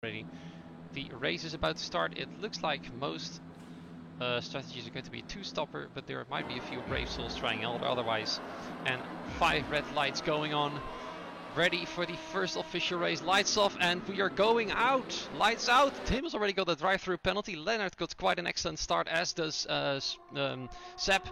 already. The race is about to start. It looks like most strategies are going to be a two-stopper, but there might be a few Brave Souls trying out otherwise. And 5 red lights going on. Ready for the first official race. Lights off and we are going out. Lights out. Tim has already got a drive-through penalty. Lennart got quite an excellent start, as does Sepp.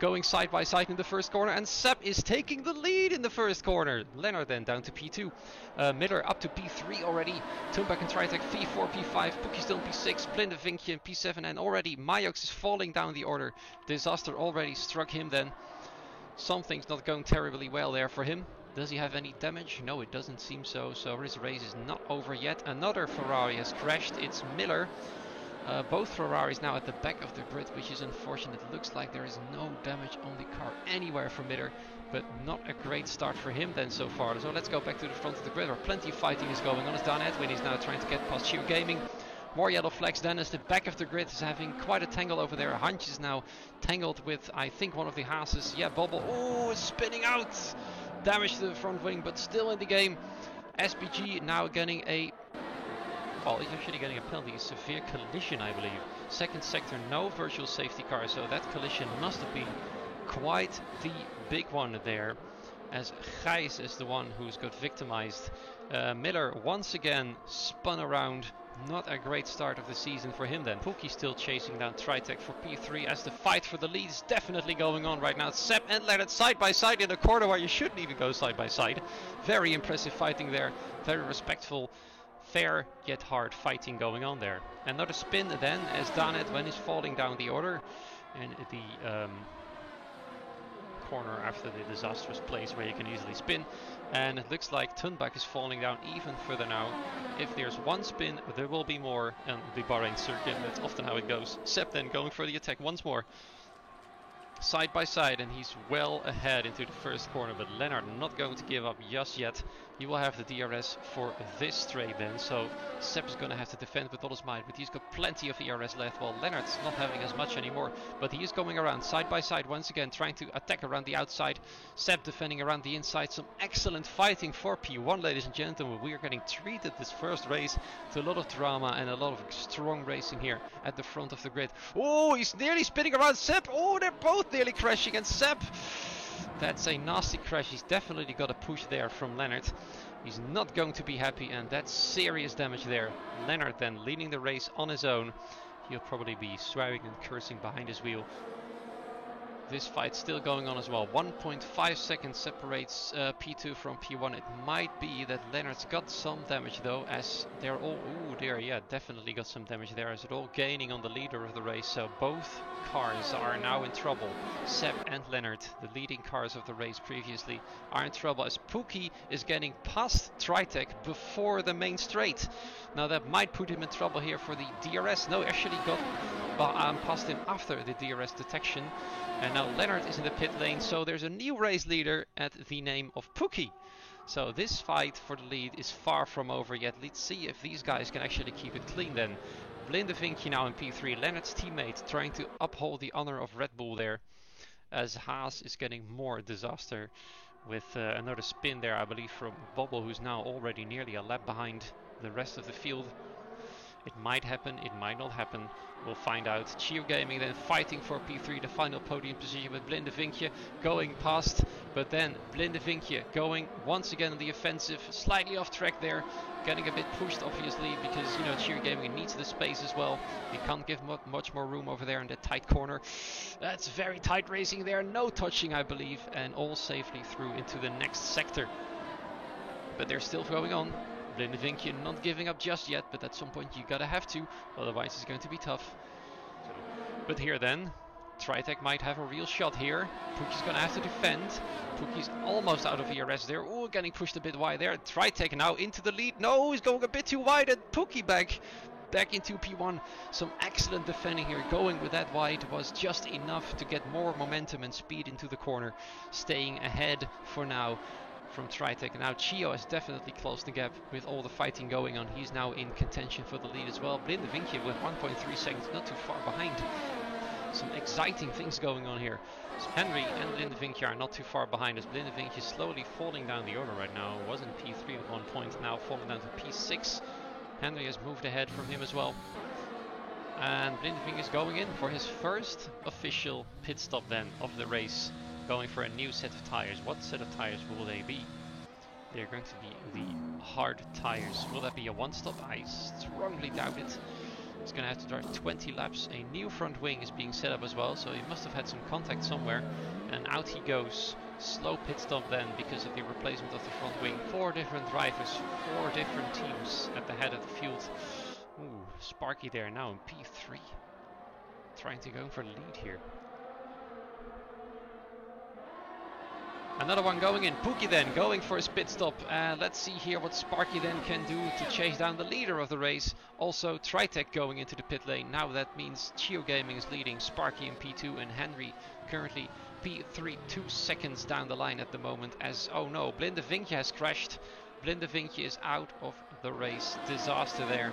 Going side by side in the first corner, and Sepp is taking the lead in the first corner. Lennart then down to P2. Miller up to P3 already. Tumbak and Tritec P4, P5. Pookie still in P6. Blinde Vinkje in P7, and already Majox is falling down the order. Disaster already struck him then. Something's not going terribly well there for him. Does he have any damage? No, it doesn't seem so. So his race is not over yet. Another Ferrari has crashed. It's Miller. Both Ferraris now at the back of the grid, which is unfortunate. It looks like there is no damage on the car anywhere for Miller, but not a great start for him then so far. So let's go back to the front of the grid where plenty of fighting is going on. As Dan Edwin is now trying to get past Cheer Gaming. More yellow flags. Dennis, the back of the grid, is having quite a tangle over there. Hunch is now tangled with, I think, one of the Haases. Yeah, Bobble. Oh, it's spinning out. Damage to the front wing, but still in the game. SPG now getting a... Well, he's actually getting a penalty. Severe collision, I believe. Second sector, no virtual safety car, so that collision must have been quite the big one there, as Gijs is the one who's got victimized. Miller once again spun around. Not a great start of the season for him then. Pookie still chasing down Tritec for P3 as the fight for the lead is definitely going on right now. Sepp and Lennart side by side in a corner where you shouldn't even go side by side. Very impressive fighting there. Very respectful. Fair yet hard fighting going on there. Another spin then as Dan Edwin is falling down the order. And the corner after the disastrous place where you can easily spin. And it looks like Tumbak is falling down even further now. If there's one spin, there will be more. And the Bahrain circuit, that's often how it goes. Sepp then going for the attack once more. Side by side, and he's well ahead into the first corner, but Lennart not going to give up just yet. He will have the DRS for this straight then, so Sepp is going to have to defend with all his might, but he's got plenty of ERS left, while Lennart's not having as much anymore, but he is going around side by side once again, trying to attack around the outside. Sepp defending around the inside. Some excellent fighting for P1, ladies and gentlemen. We are getting treated this first race to a lot of drama and a lot of strong racing here at the front of the grid. Oh, he's nearly spinning around Sepp. Oh, they're both nearly crashing, and Sepp, that's a nasty crash. He's definitely got a push there from Lennart. He's not going to be happy, and that's serious damage there. Lennart then leading the race on his own. He'll probably be swearing and cursing behind his wheel. This fight still going on as well. 1.5 seconds separates P2 from P1. It might be that Lennart's got some damage though, as they're all... Ooh, there, yeah, definitely got some damage there, as they're all gaining on the leader of the race. So both cars are now in trouble. Sepp and Lennart, the leading cars of the race previously, are in trouble, as Pookie is getting past Tritec before the main straight. Now that might put him in trouble here for the DRS. No, actually got past him after the DRS detection. And now Lennart is in the pit lane, so there's a new race leader at the name of Pookie. So this fight for the lead is far from over yet. Let's see if these guys can actually keep it clean then. Blinde Vinkje now in P3, Lennart's teammate trying to uphold the honor of Red Bull there, as Haas is getting more disaster with another spin there, I believe, from Bobble, who's now already nearly a lap behind the rest of the field. It might happen, it might not happen. We'll find out. Cheer Gaming then fighting for P3, the final podium position, with Blinde Vinkje going past. But then Blinde Vinkje going once again on the offensive, slightly off track there. Getting a bit pushed, obviously, because, you know, Cheer Gaming needs the space as well. He can't give much more room over there in that tight corner. That's very tight racing there. No touching, I believe. And all safely through into the next sector. But they're still going on. Blinde Vinkje not giving up just yet, but at some point you gotta have to, otherwise it's going to be tough. But here then, Tritec might have a real shot here. Pookie's gonna have to defend. Pookie's almost out of ERS there. Oh, getting pushed a bit wide there. Tritec now into the lead. No, he's going a bit too wide, and Pookie back into P1. Some excellent defending here. Going with that wide was just enough to get more momentum and speed into the corner. Staying ahead for now from Tritec. Now Chio has definitely closed the gap with all the fighting going on. He's now in contention for the lead as well. Blinde Vinkje with 1.3 seconds, not too far behind. Some exciting things going on here. So Henry and Blinde Vinkje are not too far behind us. Blinde Vinkje slowly falling down the order right now. Was in P3 at one point, now falling down to P6. Henry has moved ahead from him as well. And Blindeving is going in for his first official pit stop then of the race, going for a new set of tires. What set of tires will they be? They're going to be the hard tires. Will that be a one-stop? I strongly doubt it. He's going to have to drive 20 laps. A new front wing is being set up as well, so he must have had some contact somewhere. And out he goes. Slow pit stop then because of the replacement of the front wing. 4 different drivers, 4 different teams at the head of the field. Ooh, Sparky there now in P3. Trying to go for the lead here. Another one going in. Pookie then going for his pit stop. Let's see here what Sparky then can do to chase down the leader of the race. Also Tritec going into the pit lane. Now that means Chio Gaming is leading Sparky in P2 and Henry currently P3, 2 seconds down the line at the moment as, oh no, Blindeving has crashed. Blindeving is out of the race. Disaster there.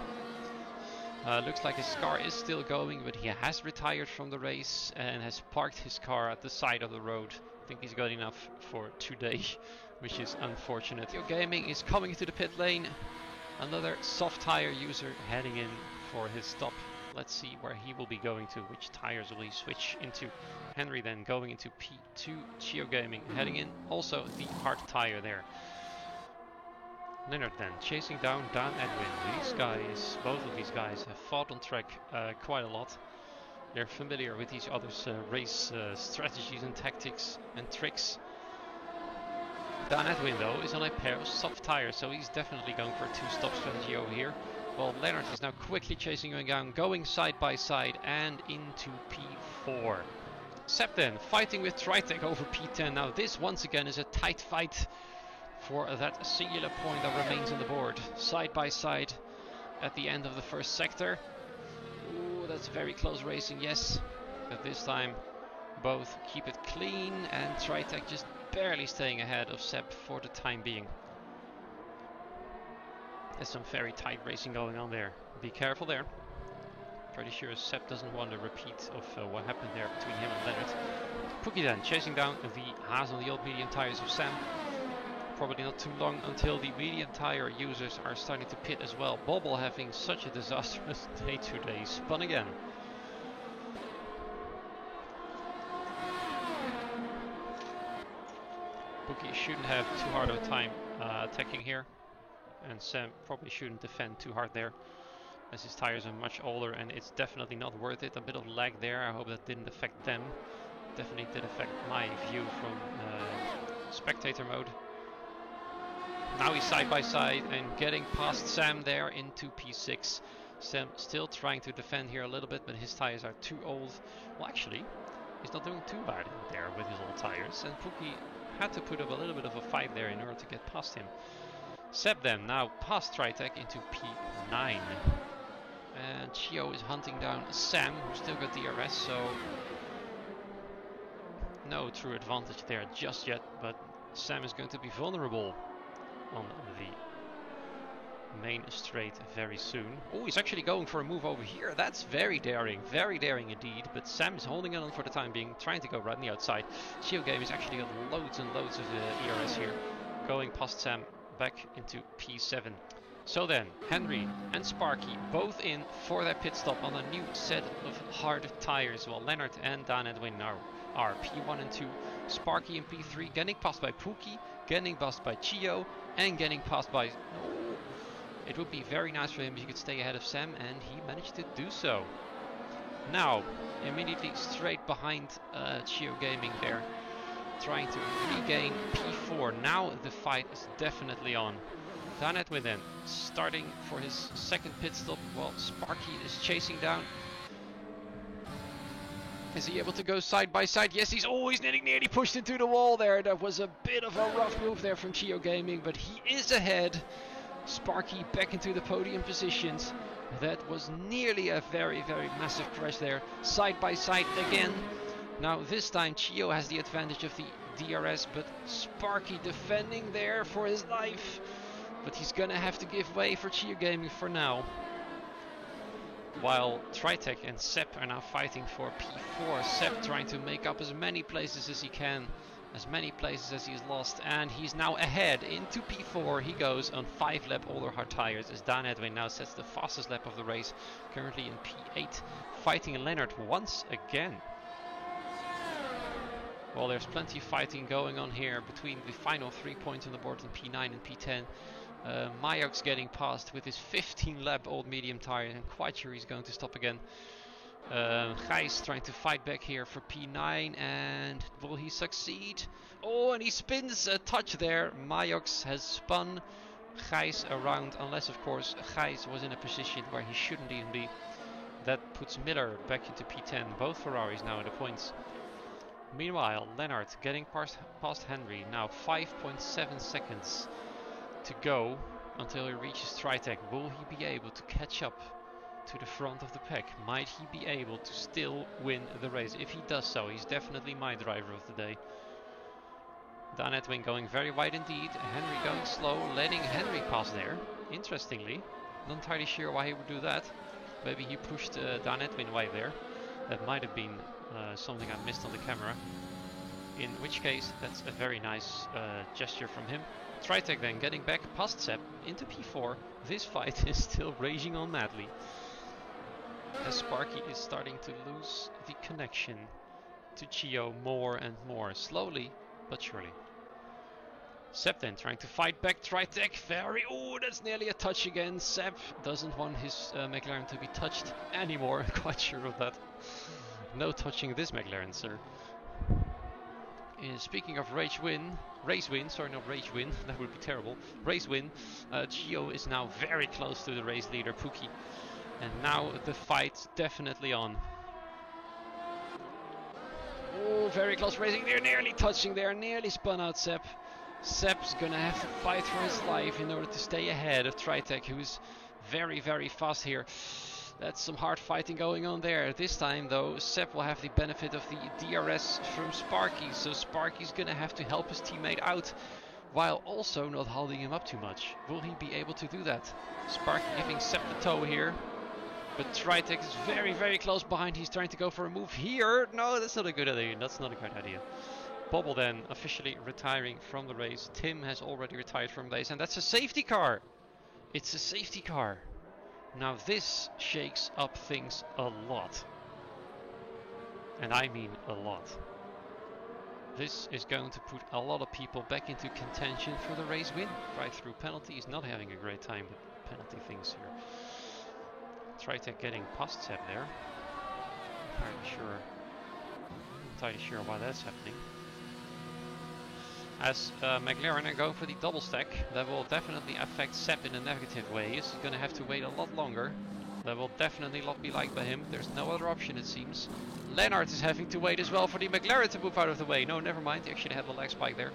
Looks like his car is still going, but he has retired from the race and has parked his car at the side of the road. I think he's got enough for today, which is unfortunate. Chio Gaming is coming into the pit lane. Another soft tire user heading in for his stop. Let's see where he will be going to. Which tires will he switch into? Henry then going into P2. Chio Gaming heading in. Also the hard tire there. Leonard then chasing down Dan Edwin. These guys, both of these guys, have fought on track quite a lot. They're familiar with each other's race strategies and tactics and tricks. Dan Edwin though is on a pair of soft tires, so he's definitely going for a 2-stop strategy over here. While Leonard is now quickly chasing him down, going side by side and into P4. Sepp then fighting with Tritec over P10. Now this once again is a tight fight for that singular point that remains on the board. Side by side at the end of the first sector. Ooh, that's very close racing, yes. But this time both keep it clean and Tritec just barely staying ahead of Sepp for the time being. There's some very tight racing going on there. Be careful there. Pretty sure Sepp doesn't want a repeat of what happened there between him and Leonard. Pookie then chasing down the Haas on the old medium tires of Sam. Probably not too long until the medium tire users are starting to pit as well. Bobble having such a disastrous day today. Spun again. Pookie shouldn't have too hard of a time attacking here. And Sam probably shouldn't defend too hard there, as his tires are much older and it's definitely not worth it. A bit of lag there. I hope that didn't affect them. Definitely did affect my view from spectator mode. Now he's side by side and getting past Sam there into P6. Sam still trying to defend here a little bit, but his tires are too old. Well, actually, he's not doing too bad in there with his old tires. And Pookie had to put up a little bit of a fight there in order to get past him. Sepp then now past Tritec into P9. And Chio is hunting down Sam, who's still got DRS, so no true advantage there just yet. But Sam is going to be vulnerable on the main straight very soon. Oh, he's actually going for a move over here. That's very daring indeed. But Sam is holding it on for the time being, trying to go right on the outside. Chio Game has actually got loads and loads of ERS here, going past Sam back into P7. So then, Henry and Sparky both in for their pit stop on a new set of hard tires, while Leonard and Dan Edwin now are P1 and 2. Sparky in P3, getting passed by Pookie, getting passed by Chio, and getting passed by... Oh, it would be very nice for him if he could stay ahead of Sam, and he managed to do so. Now, immediately straight behind Chio Gaming there, trying to regain P4. Now the fight is definitely on. Dan Edwin then starting for his second pit stop while Sparky is chasing down. Is he able to go side by side? Yes, he's always nearly pushed into the wall there. That was a bit of a rough move there from Chio Gaming, but he is ahead. Sparky back into the podium positions. That was nearly a very massive crash there. Side by side again. Now this time Chio has the advantage of the DRS, but Sparky defending there for his life. But he's gonna have to give way for Chio Gaming for now. While Tritec and Sepp are now fighting for P4. Sepp trying to make up as many places as he can as many places as he's lost, and he's now ahead into P4. He goes on 5-lap older hard tires as Dan Edwin now sets the fastest lap of the race, currently in P8, fighting Lennart once again. Well, there's plenty of fighting going on here between the final 3 points on the board in P9 and P10. Mayox getting past with his 15-lap old medium tire, and quite sure he's going to stop again. Gijs trying to fight back here for P9, and will he succeed? Oh, and he spins a touch there. Mayox has spun Gijs around, unless of course Gijs was in a position where he shouldn't even be. That puts Miller back into P10. Both Ferraris now in the points. Meanwhile, Lennart getting past Henry. Now 5.7 seconds to go until he reaches Tritec. Will he be able to catch up to the front of the pack? Might he be able to still win the race? If he does so, he's definitely my driver of the day. Dan Edwin going very wide indeed. Henry going slow, letting Henry pass there. Interestingly, not entirely sure why he would do that. Maybe he pushed Dan Edwin away there. That might have been something I missed on the camera. In which case, that's a very nice gesture from him. Tritec then getting back past Sepp into P4. This fight is still raging on madly, as Sparky is starting to lose the connection to Chio more and more, slowly but surely. Sepp then trying to fight back Tritec. Oh, that's nearly a touch again. Sepp doesn't want his McLaren to be touched anymore. Quite sure of that. No touching this McLaren, sir. Speaking of race win, that would be terrible. Race win, Chio is now very close to the race leader, Pookie. And now the fight's definitely on. Oh, very close racing there, nearly touching there, nearly spun out Sepp. Sepp's gonna have to fight for his life in order to stay ahead of Tritec, who's very, very fast here. That's some hard fighting going on there. This time though, Sepp will have the benefit of the DRS from Sparky, so Sparky's gonna have to help his teammate out while also not holding him up too much. Will he be able to do that? Sparky giving Sepp the toe here, but Tritec is very, very close behind. He's trying to go for a move here. No, that's not a good idea. That's not a good idea. Bobble then officially retiring from the race. Tim has already retired from the race, and that's a safety car. It's a safety car. Now this shakes up things a lot. And I mean a lot. This is going to put a lot of people back into contention for the race win. Right through penalty. He's not having a great time with penalty things here. Tritec getting past Sepp there. Entirely sure why that's happening. As McLaren are going for the double stack, that will definitely affect Sepp in a negative way. He's going to have to wait a lot longer. That will definitely not be liked by him. There's no other option, it seems. Lennart is having to wait as well for the McLaren to move out of the way. No, never mind. He actually had the lag spike there,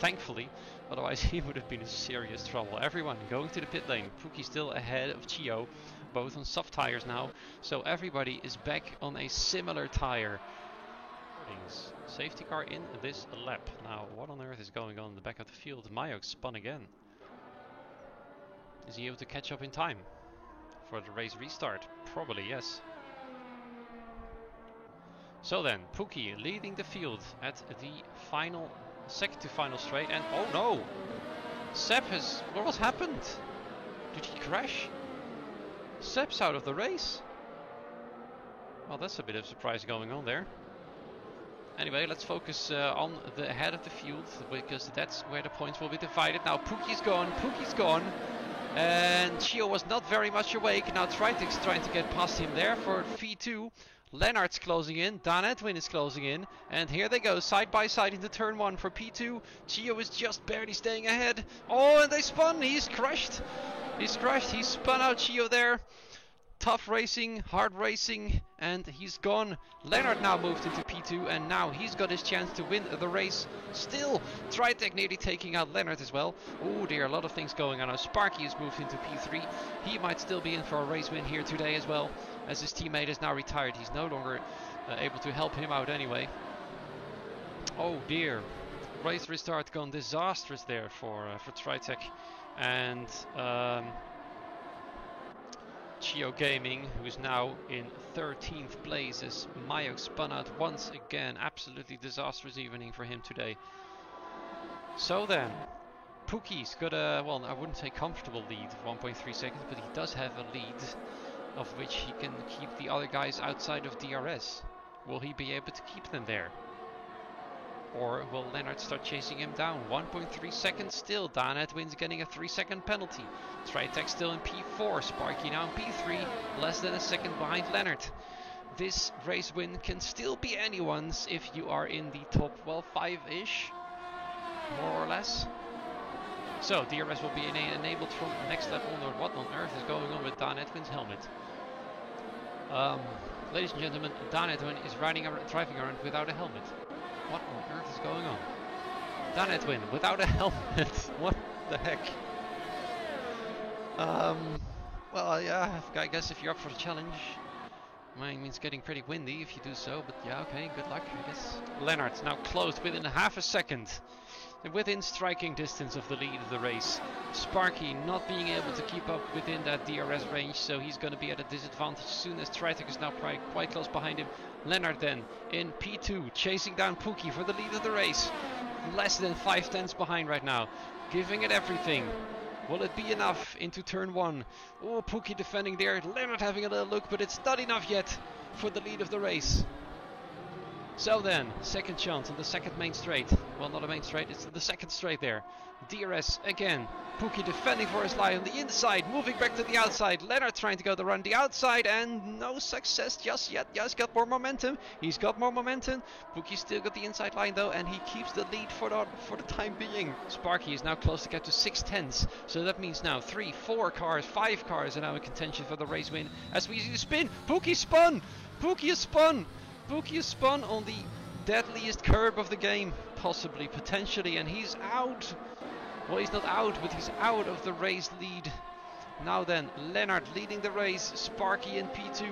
thankfully. Otherwise, he would have been in serious trouble. Everyone going to the pit lane. Pookie still ahead of Chio, both on soft tires now. So everybody is back on a similar tire. Safety car in this lap. Now, what on earth is going on in the back of the field? Mayox spun again. Is he able to catch up in time for the race restart? Probably yes. So then, Pookie leading the field at the final, second to final straight, and oh no! Sepp has... What happened? Did he crash? Sepp's out of the race. Well, that's a bit of surprise going on there. Anyway, let's focus on the head of the field, because that's where the points will be divided. Now Pookie's gone, and Chio was not very much awake. Now Tritec's trying to get past him there for V2. Lennart's closing in, Dan Edwin is closing in, and here they go, side by side into turn 1 for P2. Chio is just barely staying ahead. Oh, and they spun, he's crashed, he spun out Chio there. Tough racing, hard racing, and he's gone. Lennart now moved into P2, and now he's got his chance to win the race. Still, Tritec nearly taking out Lennart as well. Oh dear, a lot of things going on. Now Sparky has moved into P3. He might still be in for a race win here today as well, as his teammate is now retired. He's no longer able to help him out anyway. Oh dear, race restart gone disastrous there for Tritec, and Chio Gaming, who's now in 13th place as Mayok spun out once again. Absolutely disastrous evening for him today. So then, Pookie's got a, well, I wouldn't say comfortable lead of 1.3 seconds, but he does have a lead of which he can keep the other guys outside of DRS. Will he be able to keep them there? Or will Lennart start chasing him down? 1.3 seconds still. Dan Edwin's getting a 3-second penalty. Tritech still in P4. Sparky now in P3. Less than a second behind Lennart. This race win can still be anyone's if you are in the top, well, 5-ish. More or less. So DRS will be enabled from next level. What on earth is going on with Dan Edwin's helmet? Ladies and gentlemen, Dan Edwin is driving around without a helmet. What on earth is going on? Dan Edwin without a helmet. What the heck? Well, yeah, I guess if you're up for the challenge, I mean, it's getting pretty windy if you do so, but yeah, okay, good luck, I guess. Lennart now closed within half a second. Within striking distance of the lead of the race. Sparky not being able to keep up within that DRS range, so he's going to be at a disadvantage as soon as Tritech is now quite close behind him. Lennart then in P2, chasing down Pookie for the lead of the race. Less than 5 tenths behind right now, giving it everything. Will it be enough into turn 1? Oh, Pookie defending there, Lennart having a little look, but it's not enough yet for the lead of the race. So then, second chance on the second main straight. Well, not a main straight, it's the second straight there. DRS again. Pookie defending for his life on the inside, moving back to the outside. Lennart trying to go around the outside and no success just yet. He's got more momentum. He's got more momentum. Pookie still got the inside line though, and he keeps the lead for the time being. Sparky is now close to get to 6 tenths. So that means now 3, 4 cars, 5 cars are now in contention for the race win. As we see the spin, Pookie spun! Pookie is spun! Pookie is spun on the deadliest curb of the game, possibly, potentially, and he's out. Well, he's not out, but he's out of the race lead. Now then, Lennart leading the race, Sparky in P2,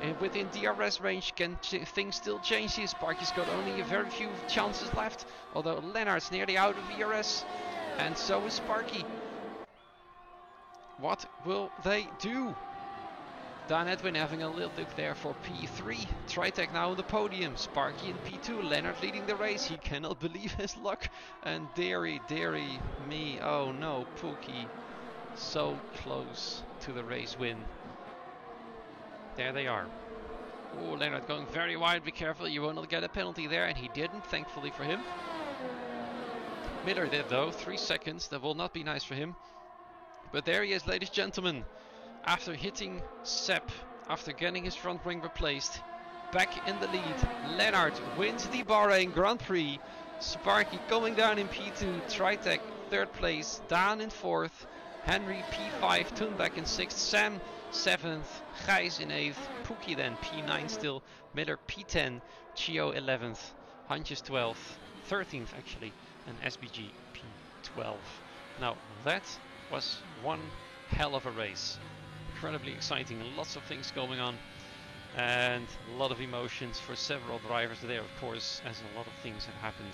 and within DRS range. Can things still change here? Sparky's got only a very few chances left, although Lennart's nearly out of DRS, and so is Sparky. What will they do? Dan Edwin having a little look there for P3. Tritech now on the podium. Sparky in P2. Lennart leading the race. He cannot believe his luck. And dearie me. Oh no, Pookie. So close to the race win. There they are. Oh, Lennart going very wide. Be careful, you will not get a penalty there. And he didn't, thankfully for him. Miller did though. 3 seconds. That will not be nice for him. But there he is, ladies and gentlemen. After hitting Sepp, after getting his front wing replaced, back in the lead. Lennart wins the Bahrain Grand Prix. Sparky going down in P2. Tritech 3rd place. Dan in 4th. Henry P5. Thunberg in 6th. Sam 7th. Gijs in 8th. Pookie then P9 still. Miller P10. Chio 11th. Hantjes 12th. 13th actually. And SBG P12. Now that was one hell of a race. Incredibly exciting, lots of things going on and a lot of emotions for several drivers there, of course, as a lot of things have happened